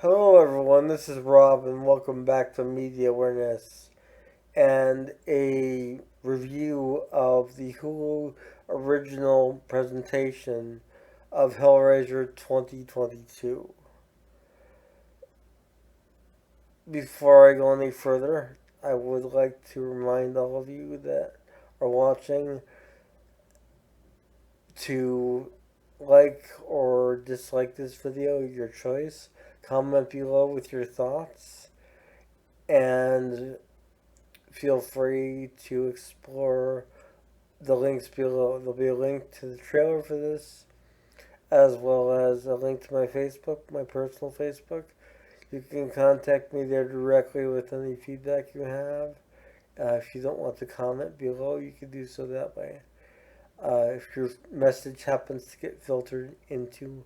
Hello, everyone. This is Rob, and welcome back to Media Awareness and a review of the Hulu original presentation of Hellraiser 2022. Before I go any further, I would like to remind all of you that are watching to like or dislike this video, your choice. Comment below with your thoughts, and feel free to explore the links below. There'll be a link to the trailer for this, as well as a link to my Facebook, my personal Facebook. You can contact me there directly with any feedback you have. If you don't want to comment below, you can do so that way. If your message happens to get filtered into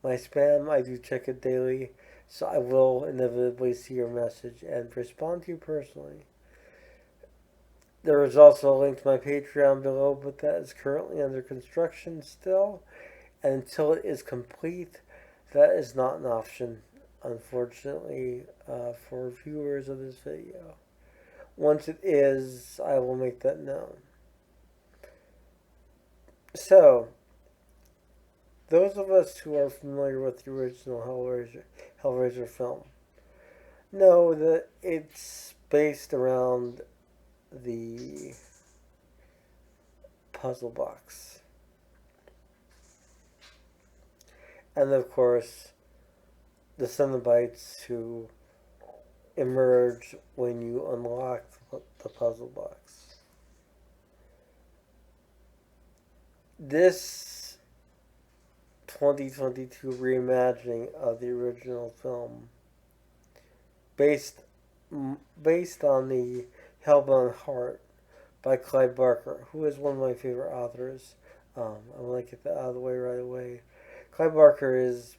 my spam, I do check it daily, so I will inevitably see your message and respond to you personally. There is also a link to my Patreon below, but that is currently under construction still. And until it is complete, that is not an option, unfortunately, for viewers of this video. Once it is, I will make that known. So, those of us who are familiar with the original Hellraiser film know that it's based around the puzzle box. And of course, the Cenobites who emerge when you unlock the puzzle box. This 2022 reimagining of the original film, based based on the Hellbound Heart by Clive Barker, who is one of my favorite authors. I want to get that out of the way right away. Clive Barker is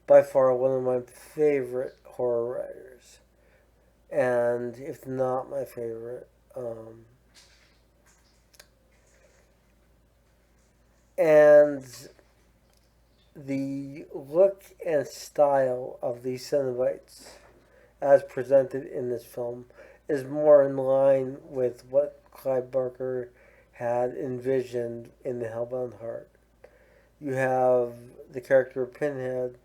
by far one of my favorite horror writers, and if not my favorite. And the look and style of the Cenobites, as presented in this film, is more in line with what Clive Barker had envisioned in The Hellbound Heart. You have the character of Pinhead,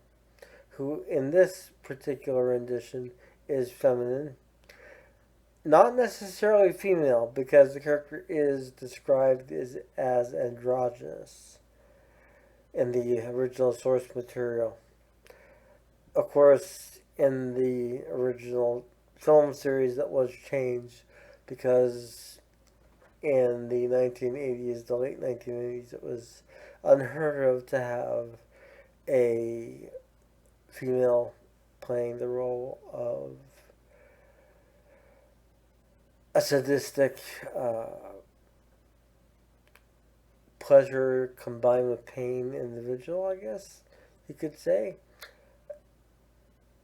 who in this particular rendition is feminine. Not necessarily female, because the character is described as androgynous in the original source material. Of course, in the original film series, that was changed because in the 1980s, the late 1980s, it was unheard of to have a female playing the role of a sadistic pleasure combined with pain individual, I guess you could say.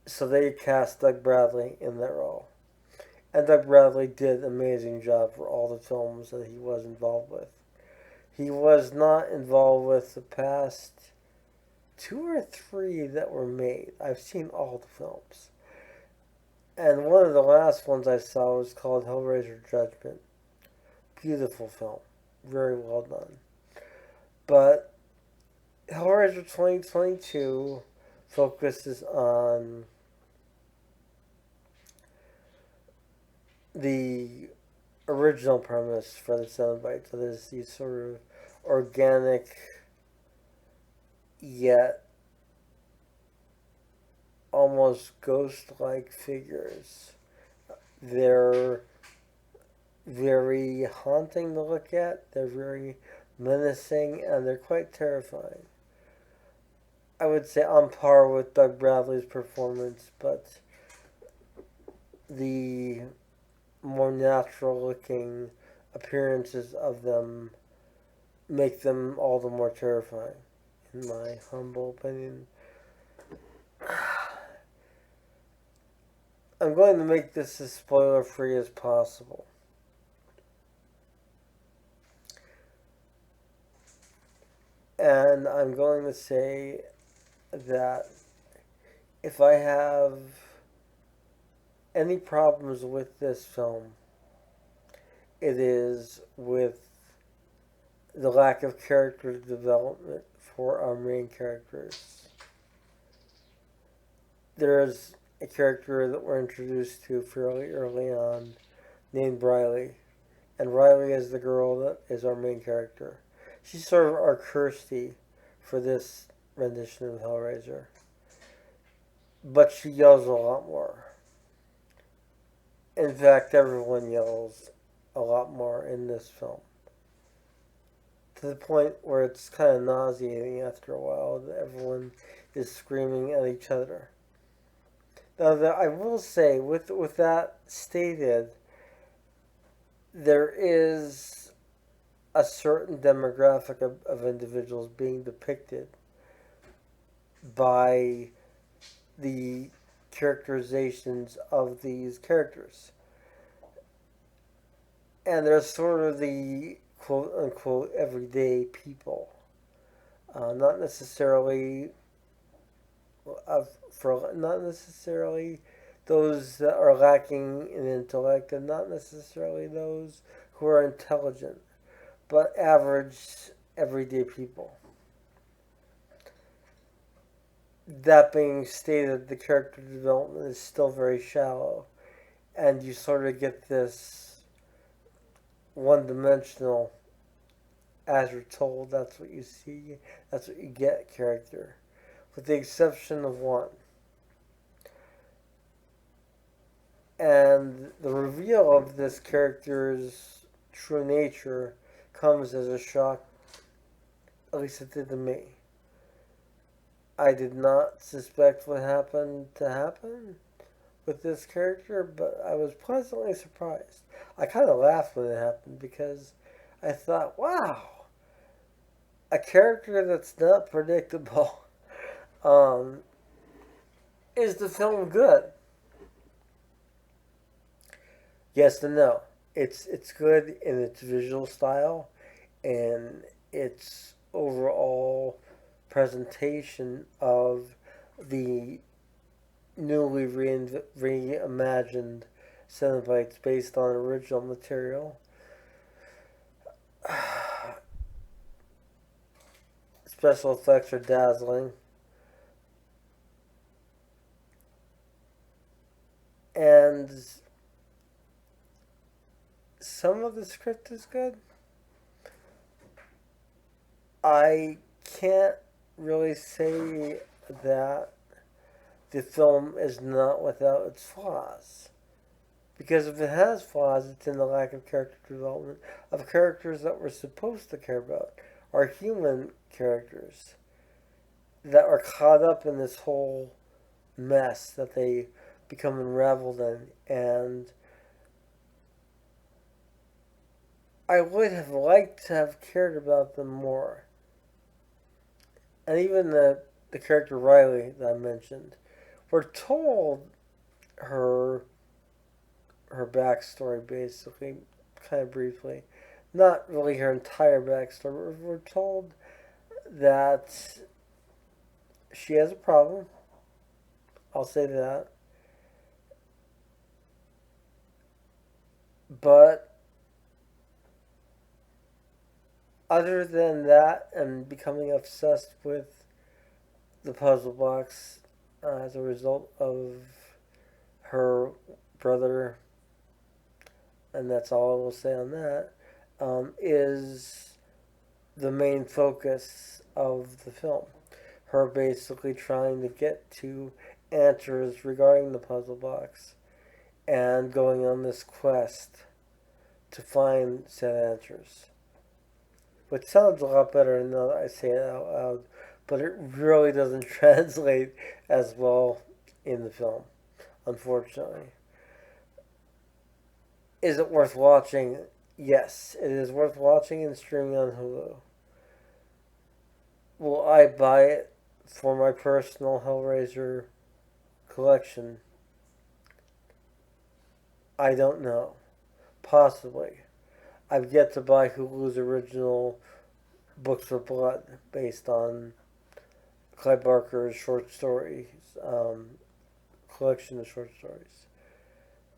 So they cast Doug Bradley in that role. And Doug Bradley did an amazing job for all the films that he was involved with. He was not involved with the past two or three that were made. I've seen all the films. And one of the last ones I saw was called Hellraiser Judgment. Beautiful film. Very well done. But Hellraiser 2022 focuses on the original premise for the Cenobites. So there's these sort of organic yet almost ghost-like figures. They're very haunting to look at. They're very menacing, and they're quite terrifying. I would say on par with Doug Bradley's performance, but the more natural-looking appearances of them make them all the more terrifying, in my humble opinion. I'm going to make this as spoiler free as possible. And I'm going to say that if I have any problems with this film, it is with the lack of character development for our main characters. There's a character that we're introduced to fairly early on named Riley, and Riley is the girl that is our main character. She's sort of our Kirsty for this rendition of Hellraiser, but she yells a lot more. In fact, everyone yells a lot more in this film, to the point where it's kind of nauseating after a while that everyone is screaming at each other. Now, I will say, with that stated, there is a certain demographic of individuals being depicted by the characterizations of these characters. And they're sort of the quote unquote everyday people. Not necessarily not necessarily those that are lacking in intellect, and not necessarily those who are intelligent, but average, everyday people. That being stated, the character development is still very shallow, and you sort of get this one dimensional, as you're told, that's what you see, that's what you get character, with the exception of one. And the reveal of this character's true nature comes as a shock, at least it did to me. I did not suspect what happened to happen with this character, but I was pleasantly surprised. I kind of laughed when it happened because I thought, wow, a character that's not predictable. Um, is the film good? Yes and no. It's good in its visual style and its overall presentation of the newly reimagined Cenobites based on original material. Special effects are dazzling. And some of the script is good. I can't really say that the film is not without its flaws. Because if it has flaws, it's in the lack of character development of characters that we're supposed to care about. Our human characters that are caught up in this whole mess that they become unraveled in. And I would have liked to have cared about them more. And even the character Riley that I mentioned, we're told her backstory basically, kind of briefly. Not really her entire backstory. We're told that she has a problem. I'll say that. But other than that, and becoming obsessed with the puzzle box as a result of her brother, and that's all I will say on that, is the main focus of the film. Her basically trying to get to answers regarding the puzzle box and going on this quest to find said answers. Which sounds a lot better now that I say it out loud, but it really doesn't translate as well in the film, unfortunately. Is it worth watching? Yes, it is worth watching and streaming on Hulu. Will I buy it for my personal Hellraiser collection? I don't know. Possibly. I've yet to buy Hulu's original Books for Blood based on Clive Barker's short stories, collection of short stories,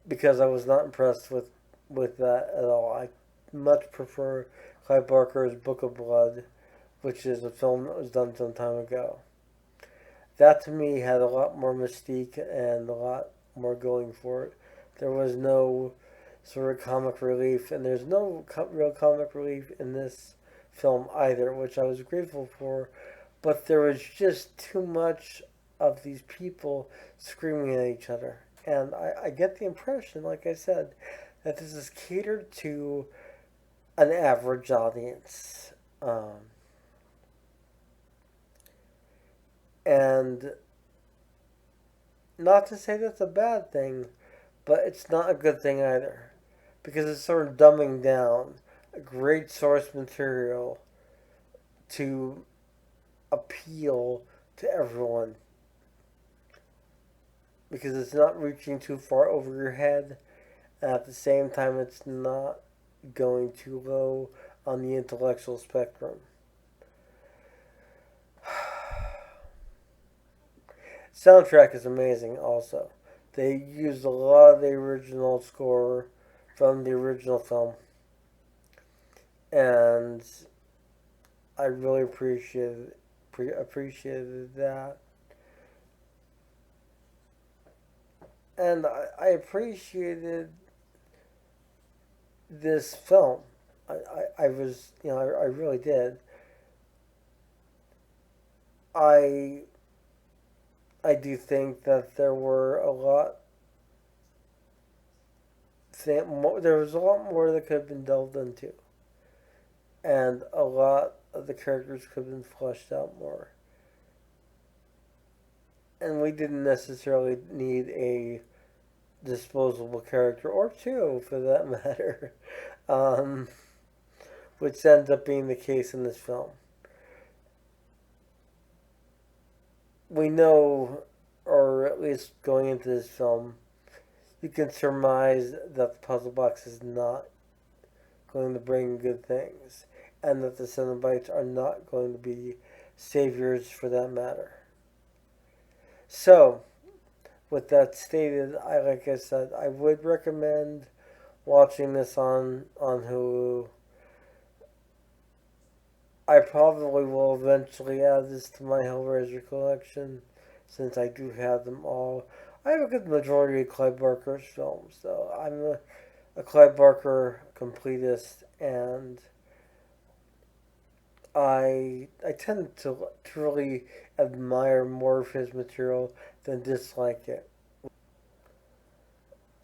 because I was not impressed with that at all. I much prefer Clive Barker's Book of Blood, which is a film that was done some time ago. That to me had a lot more mystique and a lot more going for it. There was no sort of comic relief, and there's no real comic relief in this film either, which I was grateful for. But there was just too much of these people screaming at each other. And I get the impression, like I said, that this is catered to an average audience. And not to say that's a bad thing, but it's not a good thing either. Because it's sort of dumbing down a great source material to appeal to everyone. Because it's not reaching too far over your head, and at the same time, it's not going too low on the intellectual spectrum. Soundtrack is amazing also. They used a lot of the original score from the original film, and I really appreciated that. And I appreciated this film. I was, I really did. I I do think that there were a lot. There was a lot more that could have been delved into, and a lot of the characters could have been fleshed out more. And we didn't necessarily need a disposable character, or two for that matter, um, which ends up being the case in this film. We know, or at least going into this film, you can surmise that the puzzle box is not going to bring good things, and that the Cenobites are not going to be saviors for that matter. So, with that stated, like I said, I would recommend watching this on Hulu. I probably will eventually add this to my Hellraiser collection, since I do have them all. I have a good majority of Clive Barker's films, though. I'm a Clive Barker completist, and I tend to really admire more of his material than dislike it.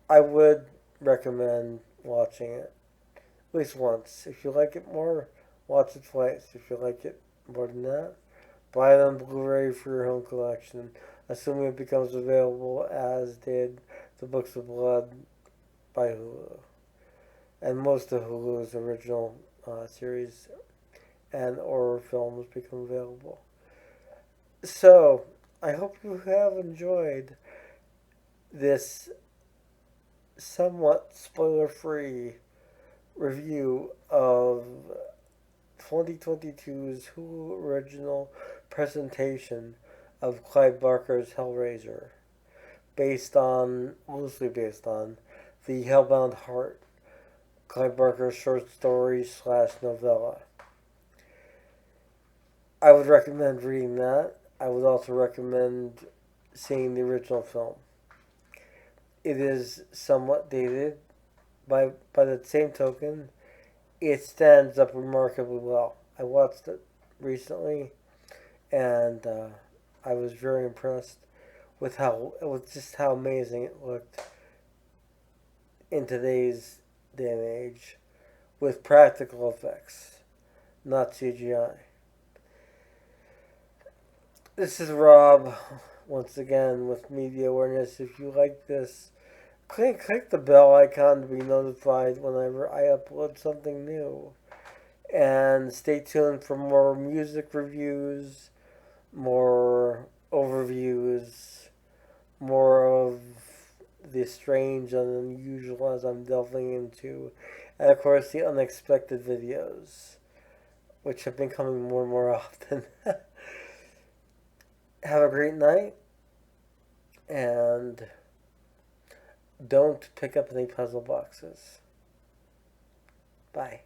I would recommend watching it at least once. If you like it more, watch it twice. If you like it more than that, buy it on Blu-ray for your home collection, assuming it becomes available as did the Books of Blood by Hulu, and most of Hulu's original series and horror films become available. So, I hope you have enjoyed this somewhat spoiler-free review of 2022's Hulu original presentation of Clive Barker's Hellraiser, loosely based on the Hellbound Heart, Clive Barker's short story slash novella. I would recommend reading that. I would also recommend seeing the original film. It is somewhat dated. By the same token, it stands up remarkably well. I watched it recently, and I was very impressed with just how amazing it looked in today's day and age, with practical effects, not CGI. This is Rob, once again, with Media Awareness. If you like this, click the bell icon to be notified whenever I upload something new. And stay tuned for more music reviews, more overviews, more of the strange and unusual as I'm delving into, and of course the unexpected videos, which have been coming more and more often. Have a great night, and don't pick up any puzzle boxes. Bye.